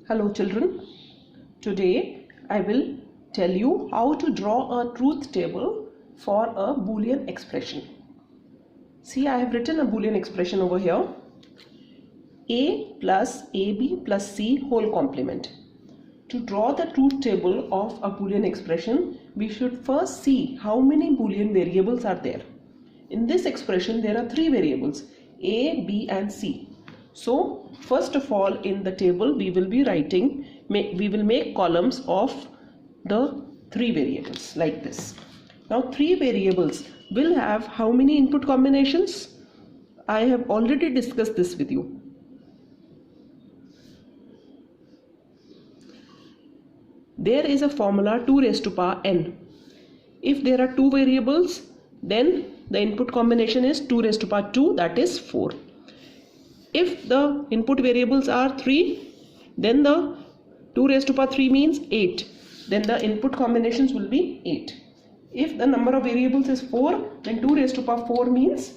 Hello children, today I will tell you how to draw a truth table for a Boolean expression. See, I have written a Boolean expression over here. A plus AB plus C whole complement. To draw the truth table of a Boolean expression, we should first see how many Boolean variables are there. In this expression, there are three variables, A, B and C. So, first of all, in the table, we will make columns of the three variables like this. Now, three variables will have how many input combinations? I have already discussed this with you. There is a formula 2 raised to power n. If there are two variables, then the input combination is 2 raised to power 2, that is 4. If the input variables are 3, then the 2 raised to power 3 means 8. Then the input combinations will be 8. If the number of variables is 4, then 2 raised to power 4 means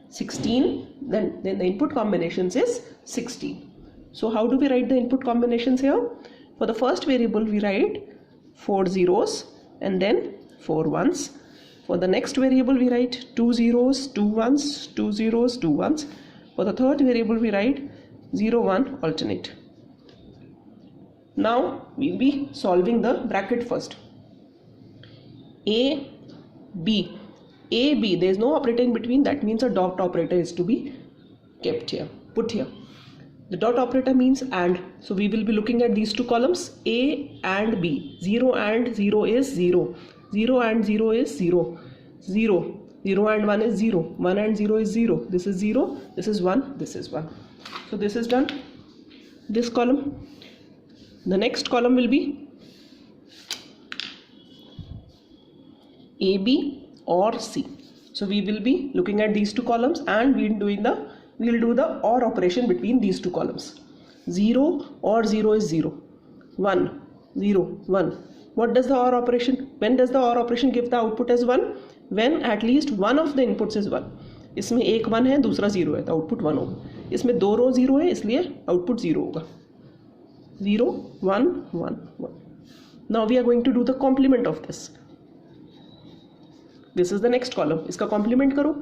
16. Then the input combinations is 16. So how do we write the input combinations here? For the first variable we write 4 zeros and then 4 ones. For the next variable we write 2 zeros, 2 ones, 2 zeros, 2 ones. For the third variable we write 0, 1 alternate. Now we will be solving the bracket first. A, B. A, B, there is no operator in between, that means a dot operator is to be kept here, put here. The dot operator means AND. So we will be looking at these two columns, A and B. 0 and 0 is 0. 0 and 0 is 0. 0. 0 and 1 is 0. 1 and 0 is 0. This is 0. This is 1. This is 1. So this is done. This column. The next column will be AB or C. So we will be looking at these two columns and we will do the OR operation between these two columns. 0 or 0 is 0. 1, 0, 1. What does the OR operation? When does the OR operation give the output as 1? When at least one of the inputs is 1. इसमें एक 1 है, दूसरा 0 है, तो output 1 होगा. इसमें दो रो 0 है, इसलिए आउटपुट 0 होगा. 0, 1, 1, 1. Now we are going to do the complement of this. This is the next column. इसका complement करो.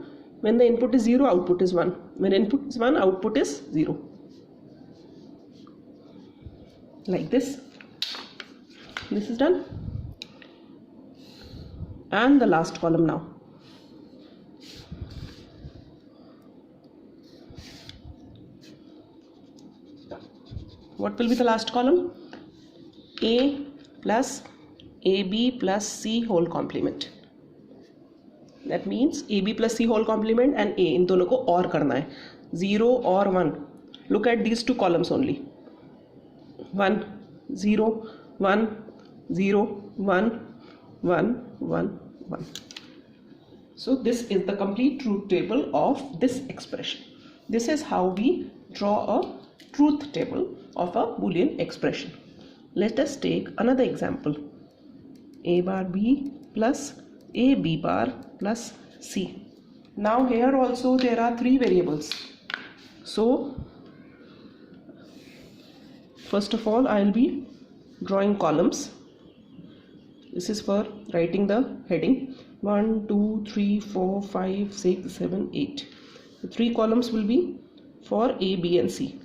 When the input is 0, output is 1. When input is 1, output is 0. Like this. This is done. And the last column now. What will be the last column? A plus AB plus C whole complement. That means AB plus C whole complement and A, इन दोनों को OR करना है. 0 or 1. Look at these two columns only. 1, 0, 1, 0, 1, 1, 1, 1. So this is the complete truth table of this expression. This is how we draw a truth table of a Boolean expression. Let us take another example. A bar B plus A B bar plus C. Now here also there are three variables. So first of all I will be drawing columns. This is for writing the heading. 1, 2, 3, 4, 5, 6, 7, 8. The three columns will be for A, B and C.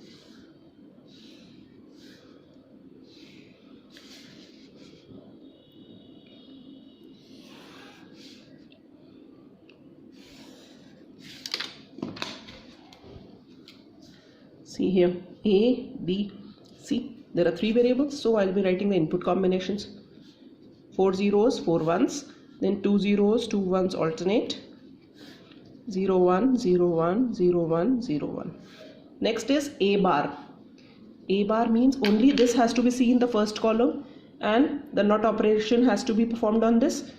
See here, A, B, C. There are three variables, so I will be writing the input combinations. 4 zeros, 4 ones, then 2 zeros, 2 ones alternate. 0, 1, 0, 1, 0, 1, 0, 1. Next is A bar. A bar means only this has to be seen in the first column and the NOT operation has to be performed on this.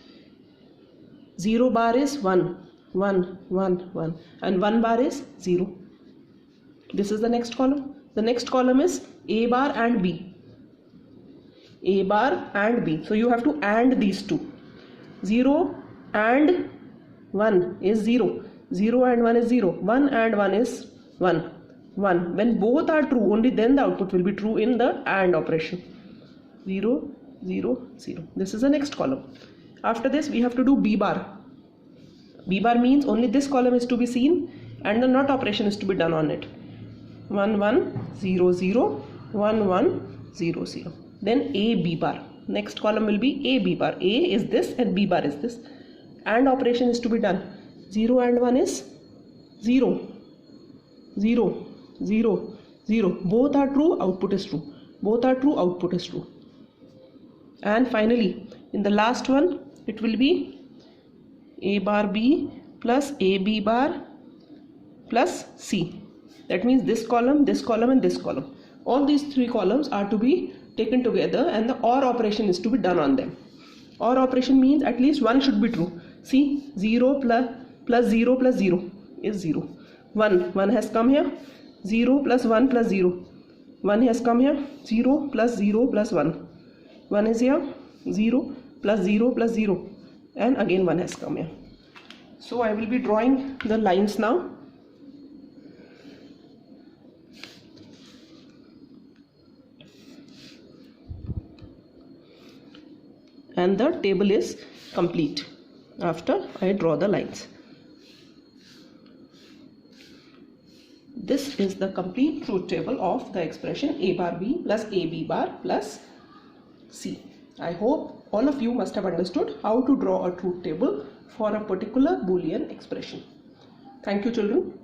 0 bar is 1, 1, 1, 1 and 1 bar is 0. This is the next column. The next column is A bar and B. A bar and B. So you have to AND these two. 0 and 1 is 0. 0 and 1 is 0. 1 and 1 is 1. 1. When both are true, only then the output will be true in the AND operation. 0, 0, 0. This is the next column. After this, we have to do B bar. B bar means only this column is to be seen and the NOT operation is to be done on it. 1, 1, 0, 0, 1, 1, 0, 0. Then A B bar. Next column will be A B bar. A is this and B bar is this. AND operation is to be done. 0 and 1 is 0, 0, 0, 0. Both are true, output is true. Both are true, output is true. And finally, in the last one, it will be A bar B plus AB bar plus C. That means this column and this column. All these three columns are to be taken together and the OR operation is to be done on them. OR operation means at least one should be true. See, 0 plus 0 plus 0 is 0. 1 has come here. 0 plus 1 plus 0. 1 has come here. 0 plus 0 plus 1. 1 is here. 0 plus 0 plus 0. And again 1 has come here. So I will be drawing the lines now. And the table is complete after I draw the lines. This is the complete truth table of the expression A bar B plus AB bar plus C. I hope all of you must have understood how to draw a truth table for a particular Boolean expression. Thank you, children.